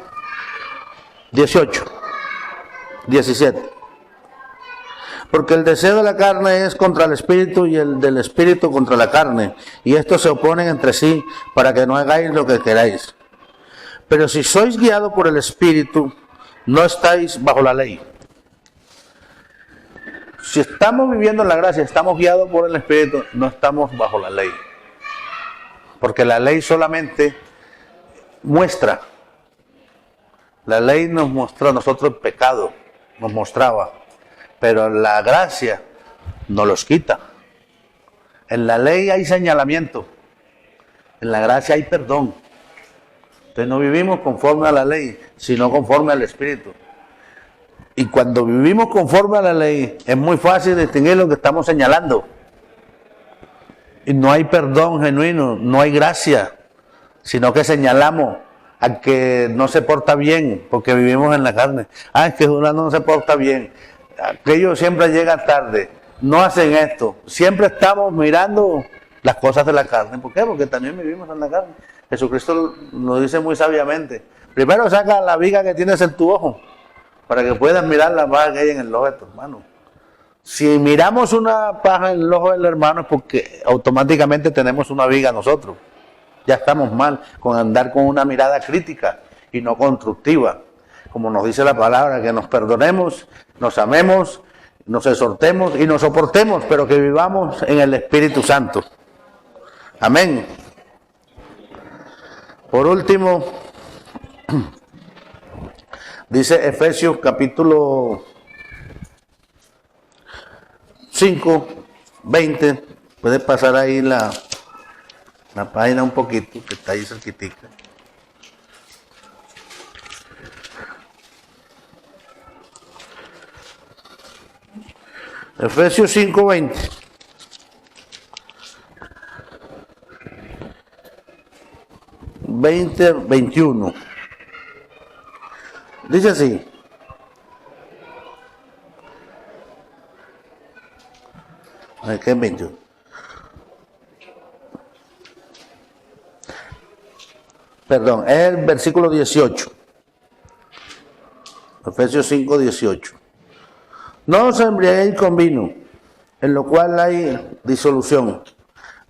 18, 17. Porque el deseo de la carne es contra el espíritu y el del espíritu contra la carne. Y estos se oponen entre sí para que no hagáis lo que queráis. Pero si sois guiados por el espíritu, no estáis bajo la ley. Si estamos viviendo en la gracia, estamos guiados por el espíritu, no estamos bajo la ley. Porque la ley solamente muestra. La ley nos mostró a nosotros el pecado, nos mostraba. Pero la gracia nos los quita. En la ley hay señalamiento. En la gracia hay perdón. Entonces no vivimos conforme a la ley, sino conforme al Espíritu. Y cuando vivimos conforme a la ley, es muy fácil distinguir lo que estamos señalando. Y no hay perdón genuino, no hay gracia, sino que señalamos al que no se porta bien, porque vivimos en la carne. Es que Julano no se porta bien. Aquellos siempre llegan tarde, no hacen esto. Siempre estamos mirando las cosas de la carne. ¿Por qué? Porque también vivimos en la carne. Jesucristo nos dice muy sabiamente: primero saca la viga que tienes en tu ojo, para que puedas mirar la paja que hay en el ojo de tu hermano. Si miramos una paja en el ojo del hermano es porque automáticamente tenemos una viga nosotros. Ya estamos mal con andar con una mirada crítica y no constructiva. Como nos dice la palabra, que nos perdonemos, nos amemos, nos exhortemos y nos soportemos, pero que vivamos en el Espíritu Santo. Amén. Por último, dice Efesios capítulo 5, 20. Puede pasar ahí la página un poquito, que está ahí cerquitica. Efesios 5, 20. Veinte, 21. Dice así: ¿qué es 21? Perdón, es el versículo 18. Efesios 5, 18. No os embriaguéis con vino, en lo cual hay disolución.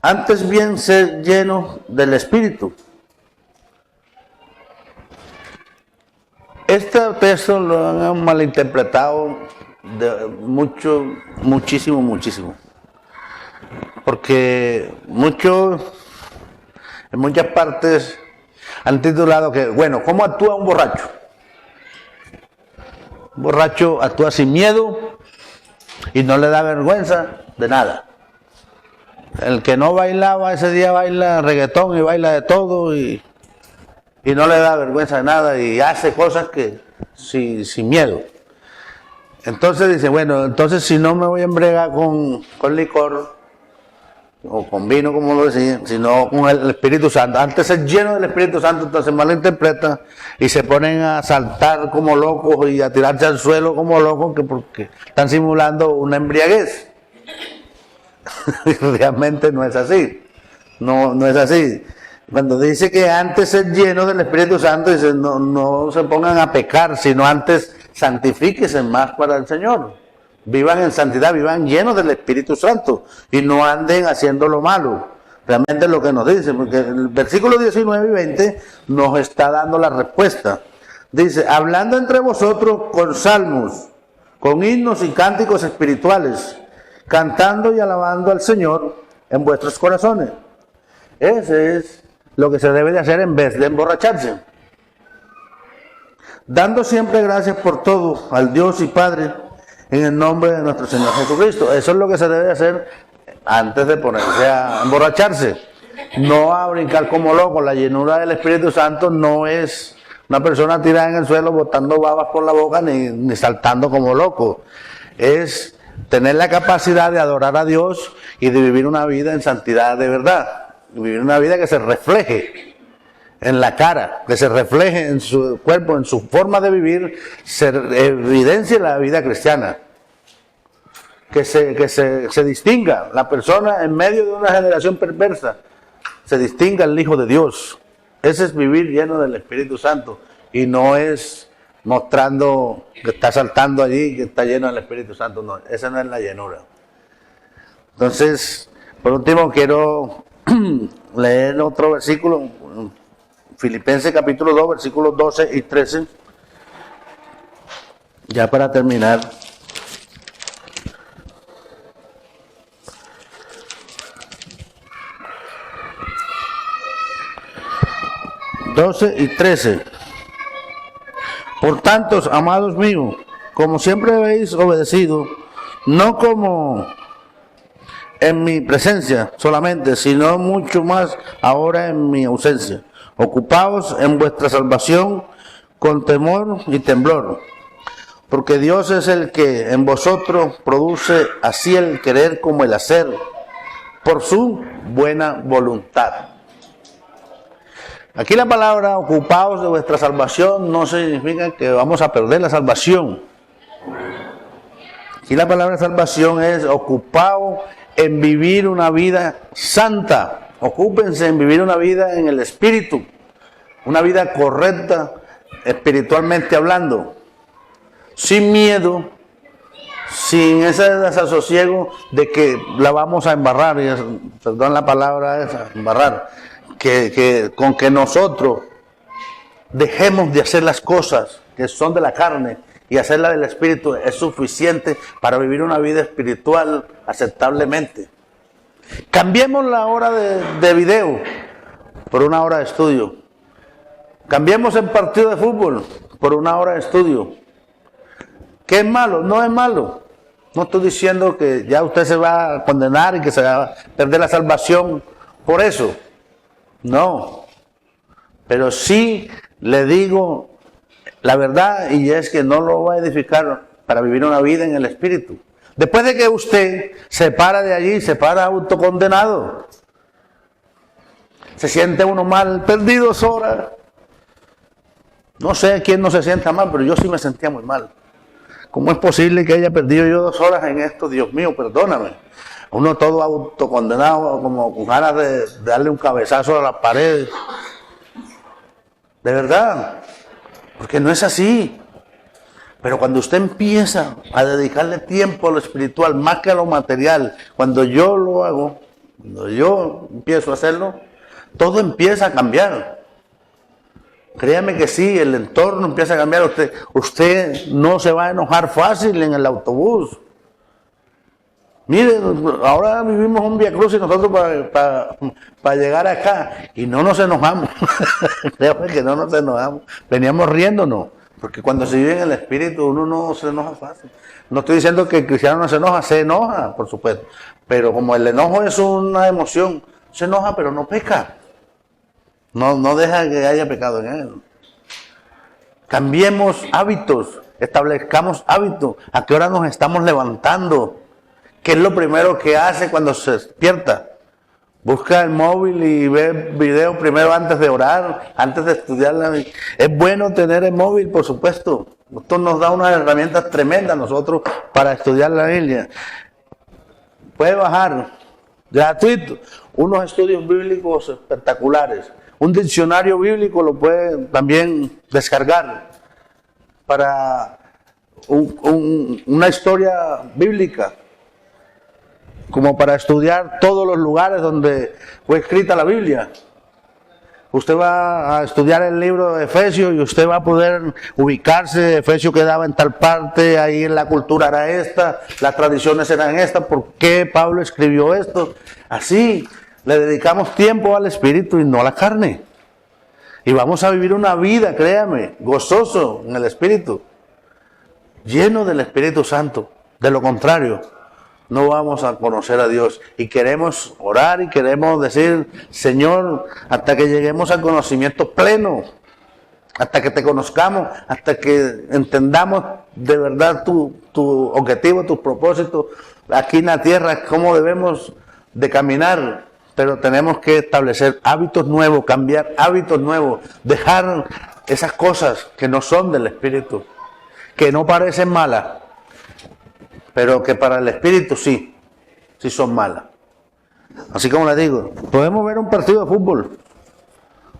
Antes bien, sed llenos del Espíritu. Este texto lo han malinterpretado muchísimo. Porque en muchas partes han titulado que, bueno, ¿cómo actúa un borracho? Un borracho actúa sin miedo y no le da vergüenza de nada. El que no bailaba ese día baila reggaetón y baila de todo y no le da vergüenza de nada y hace cosas que sin miedo. Entonces dice, bueno, entonces si no me voy a embriagar con licor o con vino, como lo decía, sino con el Espíritu Santo. Antes es lleno del Espíritu Santo, entonces malinterpretan y se ponen a saltar como locos y a tirarse al suelo como locos porque están simulando una embriaguez. Realmente no es así. No es así. Cuando dice que antes es lleno del Espíritu Santo, dice no se pongan a pecar, sino antes santifíquense más para el Señor. Vivan en santidad, vivan llenos del Espíritu Santo y no anden haciendo lo malo. Realmente es lo que nos dice, porque el versículo 19 y 20 nos está dando la respuesta. Dice, hablando entre vosotros con salmos, con himnos y cánticos espirituales, cantando y alabando al Señor en vuestros corazones. Ese es lo que se debe de hacer en vez de emborracharse. Dando siempre gracias por todo al Dios y Padre en el nombre de nuestro Señor Jesucristo. Eso es lo que se debe de hacer antes de ponerse a emborracharse. No a brincar como loco. La llenura del Espíritu Santo no es una persona tirada en el suelo botando babas por la boca ni saltando como loco. Es tener la capacidad de adorar a Dios y de vivir una vida en santidad de verdad. Vivir una vida que se refleje en la cara, que se refleje en su cuerpo, en su forma de vivir, se evidencie la vida cristiana. Que se distinga la persona en medio de una generación perversa, se distinga el Hijo de Dios. Ese es vivir lleno del Espíritu Santo y no es mostrando que está saltando allí, que está lleno del Espíritu Santo. No, esa no es la llenura. Entonces, por último, quiero leer otro versículo, Filipenses capítulo 2, versículos 12 y 13, ya para terminar. Y 13. Por tanto, amados míos, como siempre habéis obedecido, no como en mi presencia solamente, sino mucho más ahora en mi ausencia. Ocupaos en vuestra salvación con temor y temblor, porque Dios es el que en vosotros produce así el querer como el hacer, por su buena voluntad. Aquí la palabra ocupaos de vuestra salvación no significa que vamos a perder la salvación. Aquí la palabra salvación es ocupaos en vivir una vida santa. Ocúpense en vivir una vida en el Espíritu, una vida correcta espiritualmente hablando, sin miedo, sin ese desasosiego de que la vamos a embarrar, y perdón la palabra esa, embarrar, con que nosotros dejemos de hacer las cosas que son de la carne y hacerlas del Espíritu es suficiente para vivir una vida espiritual aceptablemente. Cambiemos la hora de video por una hora de estudio. Cambiemos el partido de fútbol por una hora de estudio. ¿Qué es malo? No es malo. No estoy diciendo que ya usted se va a condenar y que se va a perder la salvación por eso. No, pero sí le digo la verdad y es que no lo va a edificar para vivir una vida en el Espíritu. Después de que usted se para de allí, se para autocondenado, se siente uno mal, perdí 2 horas. No sé quién no se sienta mal, pero yo sí me sentía muy mal. ¿Cómo es posible que haya perdido yo 2 horas en esto? Dios mío, perdóname. Uno todo autocondenado, como con ganas de darle un cabezazo a la pared. De verdad, porque no es así. Pero cuando usted empieza a dedicarle tiempo a lo espiritual más que a lo material, cuando yo lo hago, cuando yo empiezo a hacerlo, todo empieza a cambiar. Créame que sí, el entorno empieza a cambiar. Usted no se va a enojar fácil en el autobús. Mire, ahora vivimos un viacrucis nosotros para llegar acá y no nos enojamos. Créame que no nos enojamos. Veníamos riéndonos, porque cuando se vive en el Espíritu uno no se enoja fácil. No estoy diciendo que el cristiano no se enoja, por supuesto. Pero como el enojo es una emoción, se enoja pero no peca. No deja que haya pecado en él. Cambiemos hábitos, establezcamos hábitos. ¿A qué hora nos estamos levantando? ¿Qué es lo primero que hace cuando se despierta? Busca el móvil y ve videos primero antes de orar, antes de estudiar la Biblia. Es bueno tener el móvil, por supuesto. Esto nos da unas herramientas tremendas nosotros para estudiar la Biblia. Puede bajar, gratuito, unos estudios bíblicos espectaculares. Un diccionario bíblico lo puede también descargar para una historia bíblica, como para estudiar todos los lugares donde fue escrita la Biblia. Usted va a estudiar el libro de Efesios y usted va a poder ubicarse. Efesios quedaba en tal parte, ahí en la cultura era esta, las tradiciones eran estas, ¿por qué Pablo escribió esto? Así le dedicamos tiempo al Espíritu y no a la carne. Y vamos a vivir una vida, créame, gozoso en el Espíritu, lleno del Espíritu Santo. De lo contrario, no vamos a conocer a Dios. Y queremos orar y queremos decir, Señor, hasta que lleguemos al conocimiento pleno, hasta que te conozcamos, hasta que entendamos de verdad tu objetivo, tus propósitos aquí en la tierra, cómo debemos de caminar. Pero tenemos que establecer hábitos nuevos, cambiar hábitos nuevos, dejar esas cosas que no son del Espíritu, que no parecen malas, pero que para el Espíritu sí son malas. Así como les digo, podemos ver un partido de fútbol,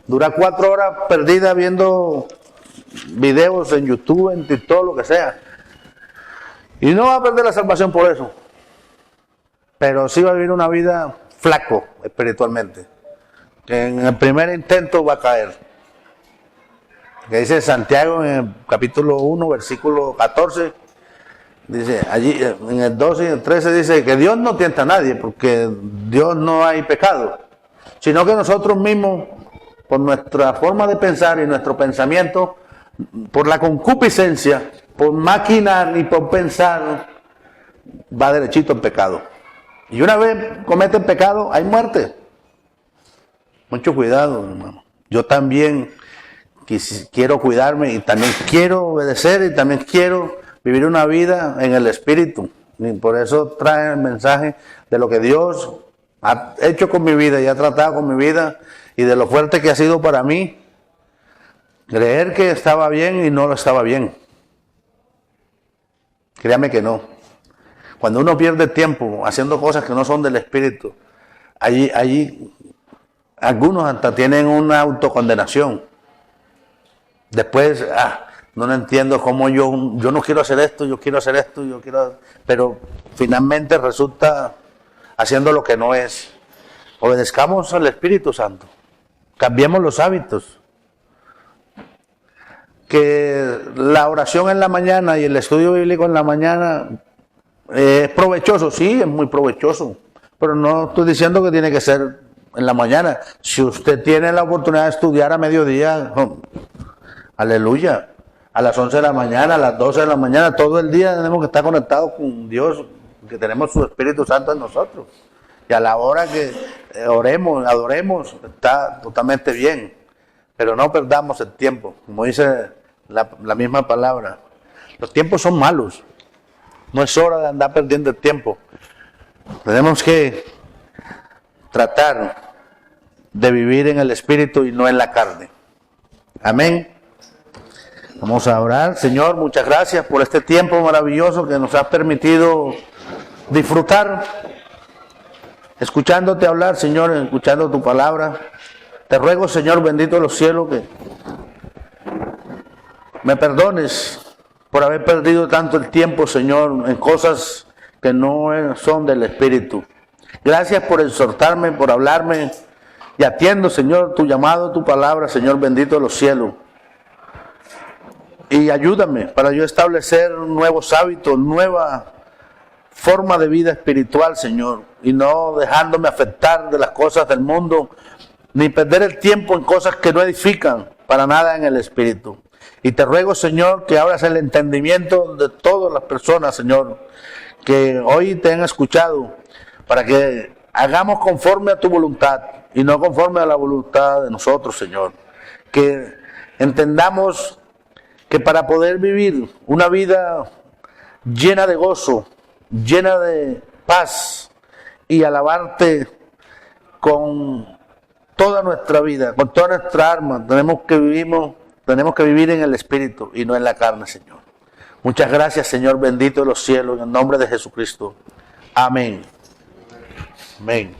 dura 4 horas perdidas viendo videos en YouTube, en TikTok, lo que sea, y no va a perder la salvación por eso, pero sí va a vivir una vida flaco espiritualmente, que en el primer intento va a caer. Que dice Santiago en el capítulo 1, versículo 14, dice, allí en el 12 y el 13 dice que Dios no tienta a nadie, porque Dios no hay pecado, sino que nosotros mismos, por nuestra forma de pensar y nuestro pensamiento, por la concupiscencia, por maquinar y por pensar, va derechito en pecado. Y una vez cometen pecado, hay muerte. Mucho cuidado, hermano. Yo también quiero cuidarme y también quiero obedecer y también quiero vivir una vida en el Espíritu. Y por eso trae el mensaje de lo que Dios ha hecho con mi vida y ha tratado con mi vida y de lo fuerte que ha sido para mí. Creer que estaba bien y no lo estaba bien. Créame que no. Cuando uno pierde tiempo haciendo cosas que no son del Espíritu, allí algunos hasta tienen una autocondenación. Después, no entiendo cómo yo no quiero hacer esto, yo quiero hacer esto, pero finalmente resulta haciendo lo que no es. Obedezcamos al Espíritu Santo, cambiemos los hábitos. Que la oración en la mañana y el estudio bíblico en la mañana es provechoso, sí, es muy provechoso, pero no estoy diciendo que tiene que ser en la mañana. Si usted tiene la oportunidad de estudiar a mediodía, aleluya, a las 11 de la mañana, a las 12 de la mañana, todo el día tenemos que estar conectados con Dios, que tenemos su Espíritu Santo en nosotros. Y a la hora que oremos, adoremos, está totalmente bien, pero no perdamos el tiempo, como dice la misma palabra. Los tiempos son malos. No es hora de andar perdiendo el tiempo. Tenemos que tratar de vivir en el Espíritu y no en la carne. Amén. Vamos a orar. Señor, muchas gracias por este tiempo maravilloso que nos has permitido disfrutar, escuchándote hablar, Señor, escuchando tu palabra. Te ruego, Señor, bendito de los cielos, que me perdones por haber perdido tanto el tiempo, Señor, en cosas que no son del Espíritu. Gracias por exhortarme, por hablarme, y atiendo, Señor, tu llamado, tu palabra, Señor, bendito de los cielos. Y ayúdame para yo establecer nuevos hábitos, nueva forma de vida espiritual, Señor, y no dejándome afectar de las cosas del mundo, ni perder el tiempo en cosas que no edifican para nada en el Espíritu. Y te ruego, Señor, que abras el entendimiento de todas las personas, Señor, que hoy te han escuchado, para que hagamos conforme a tu voluntad y no conforme a la voluntad de nosotros, Señor. Que entendamos que para poder vivir una vida llena de gozo, llena de paz y alabarte con toda nuestra vida, con toda nuestra alma, tenemos que vivir en el Espíritu y no en la carne, Señor. Muchas gracias, Señor bendito de los cielos, en el nombre de Jesucristo. Amén. Amén.